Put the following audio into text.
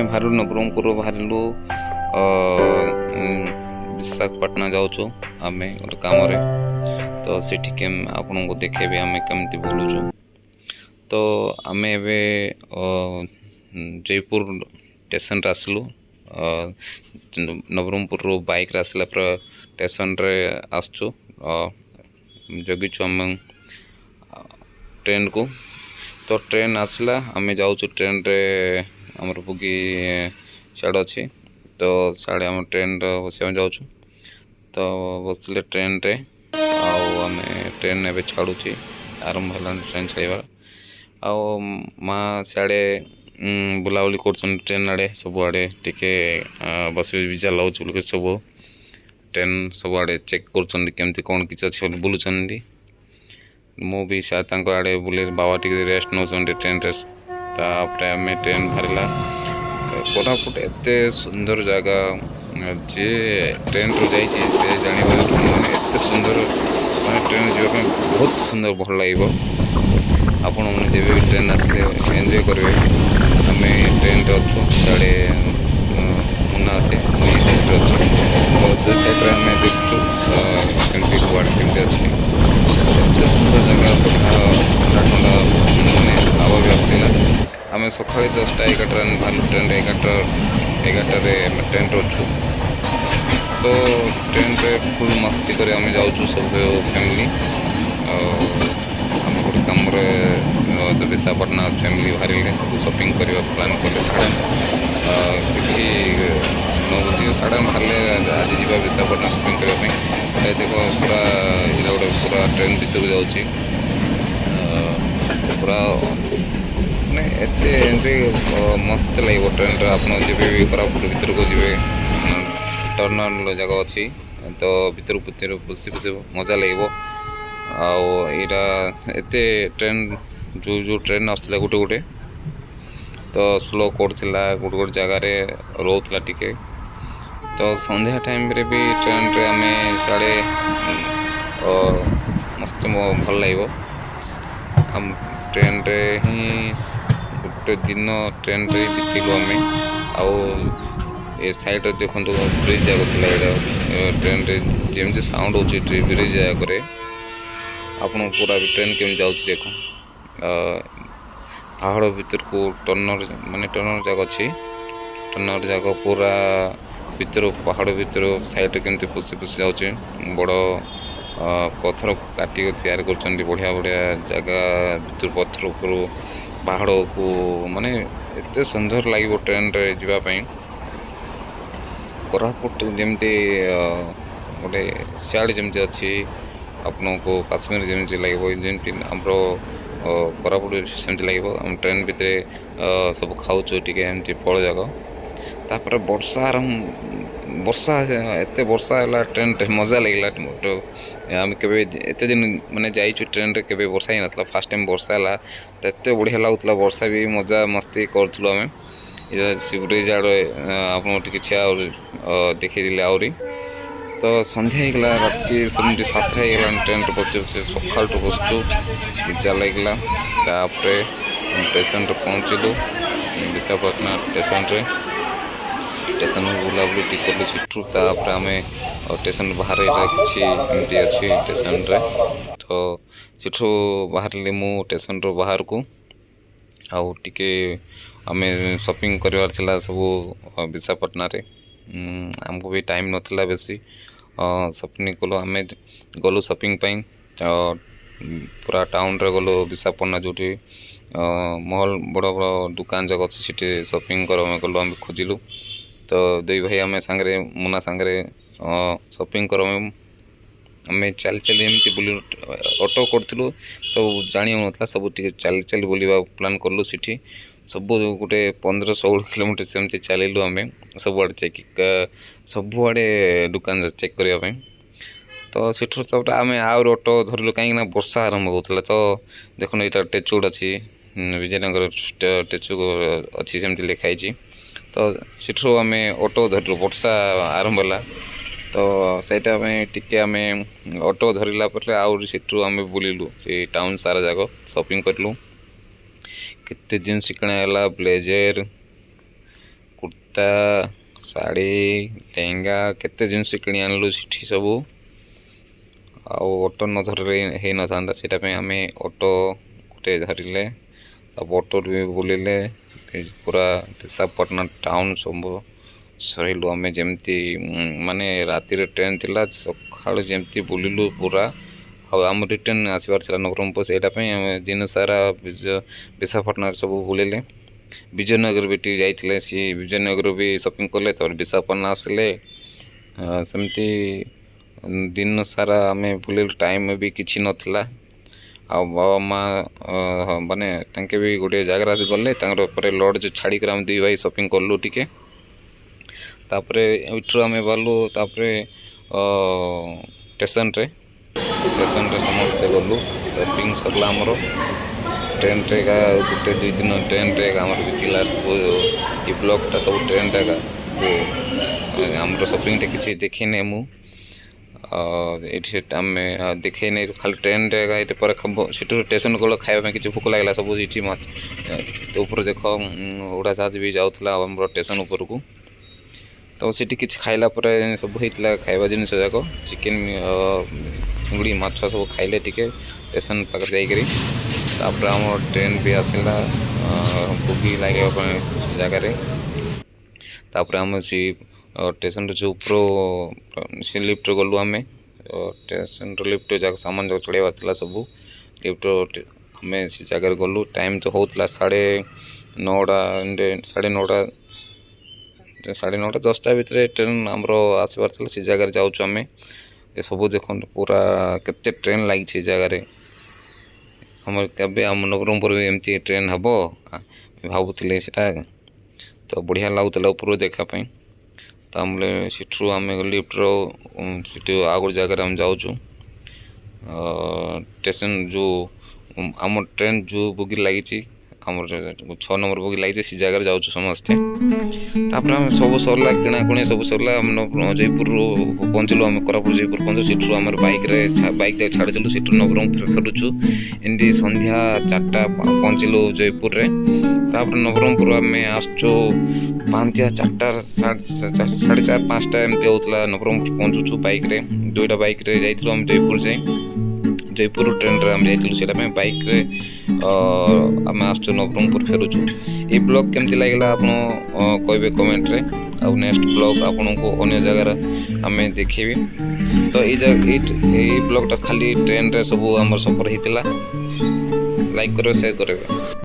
आमे बाहरलु नवरंगपुर बाहरलु विशाखापाटना जाऊँ आमे गोटे कम तो सेठी के आपन को देखेबे आमे केमती बुलुचु। तो आमे एबे जयपुर स्टेशन आसलु नवरंगपुर बाइक आसला पर स्टेशन रे आसचु जगिचु आम ट्रेन को। तो ट्रेन आसला आमे जाऊँ ट्रेन रे आमर बुगी साड़ अच्छी तो साढ़े आम ट्रेन बस जाऊँ तो बसले ट्रेन रे आम ट्रेन एवं छाड़ू आरंभ है ट्रेन छाड़बार माँ सियाड़े बुलाबुली कर ट्रेन आड़े सब आड़े टिके बस विजा लाउच सब ट्रेन सब आड़े चेक करमती कौन किसी अच्छे बुलूँ मु भी शायद आड़े बुले बाबा टी रेस्ट नौ ट्रेन रे तापर आम ट्रेन बाहरला कोरापुट एत सुंदर जगह जे ट्रेन रू जाइए जाने माने एत सुंदर मैं ट्रेन जावाई बहुत सुंदर भल लगे आपण मैंने जब भी ट्रेन आसले एंजॉय करेंगे। आम ट्रेन अच्छु साढ़े मुना अच्छे मुई साइड अच्छे तो साइड आम देखु कमी कड़े कमी अच्छे एत सुंदर जगह ठंडा ठंडा मैंने हवा भी आसला। आम सका जस्ट 11 ट्रेन बाहर ट्रेन 11 ट्रेन अच्छु तो ट्रेन रे फुल मस्ती कर आम जाऊँ सब फैमिली आम गोटे कम विशाखापाटना फैमिली बाहर सब शॉपिंग करने प्लान कले साढ़े कि न बुझी साढ़े बाहर आज जा विशाखापाटना शॉपिंग करने देख पूरा इला गोटे पूरा ट्रेन भर जाऊँगी पूरा मैंने एत मस्त लगे ट्रेन रे आप जब भी कोरापुट भर को जी टर्नल जगह अच्छी तो भर पुसी मजा लगे आईरा एत ट्रेन जो ट्रेन आसला गोटे गोटे तो स्लो करथिला गोटे गोटे जगार रोला टिके तो संध्या टाइम रे भी ट्रेन रे आम साढ़े मस्त भल लगे हम ट्रेन रे ही गोटे दिन ट्रेन रे बीतलु आम ए साइड देखो ब्रिज जगह ट्रेन रे जमी साउंड हो ब्रिज जगह आप पूरा भी ट्रेन केमी जाऊँ देख पहाड़ भीतर को टर्नर माने टर्नर जगह अच्छी टर्नर जगह पूरा भीतर पहाड़ भीतर साइड केमती पुसी जाऊँ बड़ पत्थर काटिक तैयार कर बढ़िया बढ़िया जगह भीतर पत्थर उपरू पहाड़ को माने एत सुंदर लगे ट्रेन रे जावाई कोरापुट जमती गोटे सियाड़े जमती अच्छी आपन को काश्मीर जमी लगे जमी आम कोरापुट सेमती लगे आम ट्रेन भितर सब खाऊ टे फल जाक तापर वर्षा वर्षा एत वर्षा है ट्रेन मजा लगे आम के दिन माने जाइए ट्रेन रे केबे वर्षा ही ना फास्ट टाइम वर्षा है तो एत बढ़िया लगुला वर्षा भी मजा मस्ती करूँ आम ब्रिज आड़े आप देखी आहरी तो सन्ध्या होगा राति सेमती 7 ट्रेन बस सका बसचु मजा लगला स्टेशन पहुँचलु विशाखापाटना स्टेशन बुलाबुली टी कलु सीठू आम स्टेशन बाहर कि अच्छी स्टेशन रे तो सीठू बाहर मु स्टेशन रो बाहर को आउ टिके आम शॉपिंग करवार थिला सब विशाखापाटना रे आमको भी टाइम नथिला बेसी शॉपिंग कलु आम गलु शॉपिंग पूरा टाउन रे गलु विशाखापाटना जो मॉल बड़ बड़ दुकान जगह अच्छी सीटी शॉपिंग गलु आम खोजिलु तो दुई भाई आम सांगे मुना सांगे शॉपिंग कर आम चल चल एमती बुल ऑटो करूँ तो जानी होता सब चल चल बुलवा प्लान कलु सीठी सब गोटे 15-16 किलोमीटर सेमती चलू आम सब आड़े चेक सब आड़े दुकान चेक करने तो सीठू तब आम आउर ऑटो धरलु कहीं वर्षा आरंभ होता तो देखो यहाँ टेचुड अच्छी विजयनगर टेचु अच्छी सेमती लिखाई तो सीठू आम ऑटो धरलु वर्षा आरंभ है तो सहीटा टिके आम ऑटो धरला आउर सीठू आम बुलिलु से टाउन सारा जाक शॉपिंग करलु केते जिन्स किणाला ब्लेजर जूता शाढ़ी लेहेंगा केते जिनस किणी आनलु सेठी सबू ऑटो न धरले हे न था सेटा पे आम ऑटो गोटे धरिले ऑटो भी बुलिले पूरा विशाखापट्टनम टाउन सब सरिलु आम जमती माने राति ट्रेन थिला सकाळु जमती बुलिलु पूरा आम रिटर्न आसबार नवरंगपुर से दिन सारा विशाखापट्टनम सब बुलिले विजयनगर भी जाइए सी विजयनगर भी शॉपिंग कले तो विशाखापट्टनम आसिले सेमती दिन सारा आम बुलिलु टाइम भी किसी नथिला आ बाबा माँ माने तांके भी गोटे जगार आस गले लॉज छाड़िक आम दुई भाई शॉपिंग कलु टिके तापरे इठू आम बालु तापरे स्टेशन रे समस्ते गलु शॉपिंग सरला आमर ट्रेन रे गोटे दुई दिन ट्रेन रे आमर बीतला सब ये ब्लॉकटा सब ट्रेन रे सब आमर शॉपिंग किसी देखने मु ये आम देखे नहीं खाली ट्रेन रे ये पर सीटू स्टेशन को खाया किसी भोक लगला सब ये ऊपर देख उड़ाजाहाज भी जाऊला आम स्टेशन उपर को तो सीटी किसी खाइला सब होता खाଇବା जिनस जाक चिकेन चिंगुड़ी माछ सब खाइले टिके स्टेशन पाखे जाइकरी तापर आम ट्रेन भी आसला बुगी लगे जगार तापर आम स्टेशन जो ऊपर से लिफ्ट गलु आम स्टेशन लिफ्ट जाक सामान जो चढ़ाइबार था सब लिफ्ट आम से जगार गलु टाइम तो होता 9:30 9:30 10टा भितर ट्रेन आमर आसबार था से जगार जाऊँ आम ये सब देख पूरा केते ट्रेन लगी जगार आम केबे आम नवरंगपुर भी एमती ट्रेन हम भावुले सेटा तो बढ़िया लगुला ऊपर देखापी तो आम सीठू आम लिफ्टर सीट आग जगार आम जाऊँ स्टेशन जो आम ट्रेन जो बोगी लगी आम 6 नंबर बोगी लगी से जगार जाऊँ समस्ते तापर आम सब सरला किणाकुणी सब सरला जयपुर पहुँचलु आम कोरापुट जयपुर पहुँचू सीठू आम बाइक छाड़देलु सीठू नवरंगपुर फेरुचु एमती संध्या 4टा पहुँचलु जयपुर रे तापर नवरंगपुर आम आसचु पांतिया 4टा 4:30 5टा एमती होता नवरंगपुर पहुँचुचु बाइक रे 2टा बाइक रे जाइलु आम जयपुर जाए जयपुर ट्रेन रे आम जाइलु सेटा पे बाइक रे आम आसचु नवरंगपुर फेरुचु ये ब्लॉग केमती लगला आप कहे कमेंट रे आ नेक्स्ट ब्लॉग आपन को अन्य जगह आम देखेबी तो ये ब्लॉगटा खाली ट्रेन रे सब आम सफर होता लाइक करें शेयर करें।